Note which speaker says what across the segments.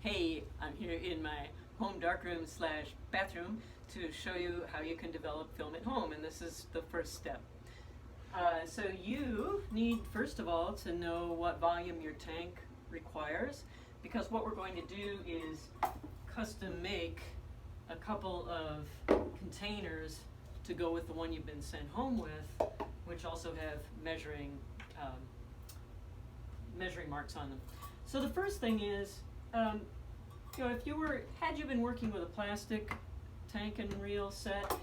Speaker 1: Hey, I'm here in my home darkroom slash bathroom to show you how you can develop film at home, and this is the first step. So you need, first of all, to know what volume your tank requires, because what we're going to do is custom make a couple of containers to go with the one you've been sent home with, which also have measuring marks on them. So the first thing is, if had you been working with a plastic tank and reel set,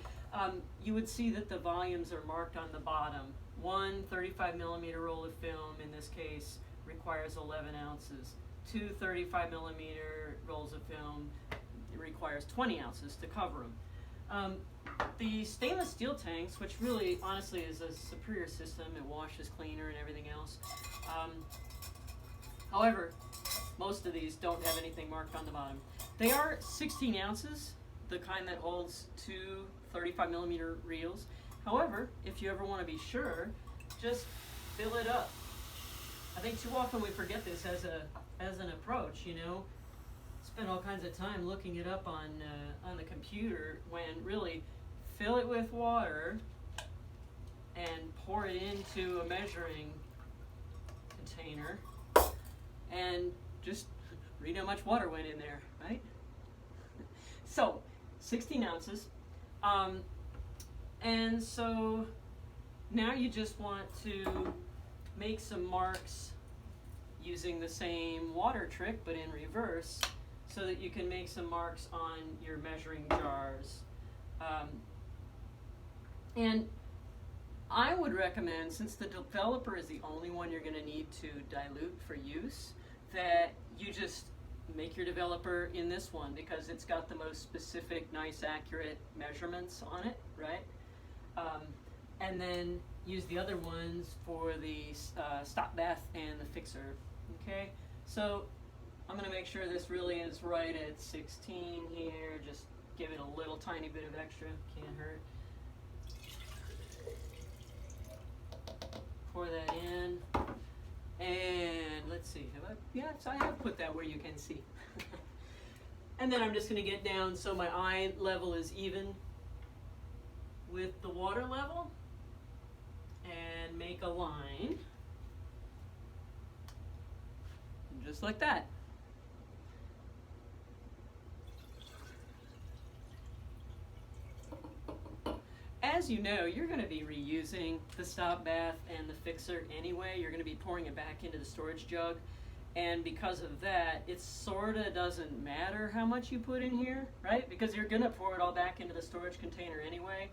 Speaker 1: you would see that the volumes are marked on the bottom. One 35 millimeter roll of film, in this case, requires 11 ounces. Two 35 millimeter rolls of film, it requires 20 ounces to cover them. The stainless steel tanks, which really, honestly, is a superior system, it washes cleaner and everything else. However, most of these don't have anything marked on the bottom. They are 16 ounces, the kind that holds two 35 millimeter reels. However, if you ever want to be sure, just fill it up. I think too often we forget this as an approach, spend all kinds of time looking it up on the computer, when really fill it with water and pour it into a measuring container and just read how much water went in there, right? So 16 ounces. And so now you just want to make some marks using the same water trick but in reverse, so that you can make some marks on your measuring jars. And I would recommend, since the developer is the only one you're going to need to dilute for use, that you just make your developer in this one, because it's got the most specific, nice, accurate measurements on it, right? And then use the other ones for the stop bath and the fixer, okay? So I'm going to make sure this really is right at 16 here. Just give it a little tiny bit of extra, can't hurt. Pour that in, and let's see, so I have put that where you can see. And then I'm just going to get down so my eye level is even with the water level, and make a line, just like that. As you know, you're going to be reusing the stop bath and the fixer anyway. You're going to be pouring it back into the storage jug, and because of that, it sort of doesn't matter how much you put in here, right? Because you're going to pour it all back into the storage container anyway.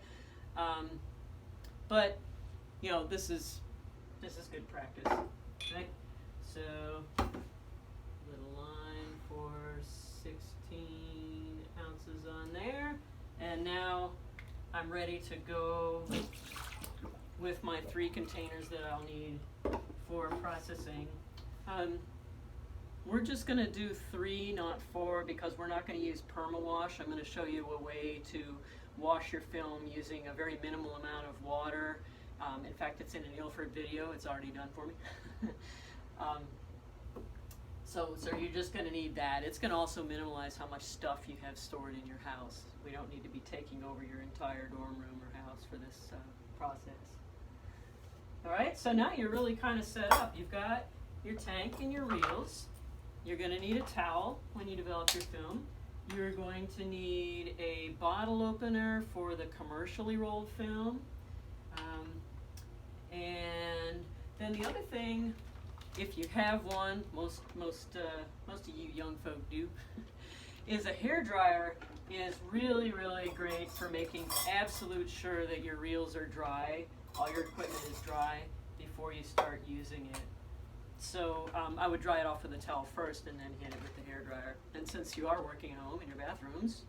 Speaker 1: But this is good practice, right? So little line for 16 ounces on there, and now I'm ready to go with my 3 containers that I'll need for processing. We're just going to do 3, not 4, because we're not going to use perma-wash. I'm going to show you a way to wash your film using a very minimal amount of water. In fact, it's in an Ilford video. It's already done for me. So you're just going to need that. It's going to also minimize how much stuff you have stored in your house. We don't need to be taking over your entire dorm room or house for this process. All right, so now you're really kind of set up. You've got your tank and your reels. You're going to need a towel when you develop your film. You're going to need a bottle opener for the commercially rolled film. And then the other thing, if you have one, most of you young folk do, is a hairdryer is really, really great for making absolute sure that your reels are dry, all your equipment is dry before you start using it. So I would dry it off with a towel first and then hit it with the hairdryer. And since you are working at home in your bathrooms,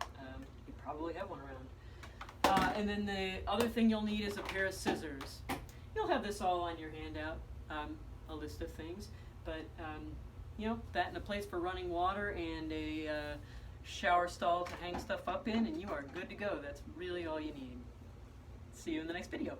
Speaker 1: you probably have one around. And then the other thing you'll need is a pair of scissors. You'll have this all on your handout, a list of things, but that and a place for running water and a shower stall to hang stuff up in, and you are good to go. That's really all you need. See you in the next video.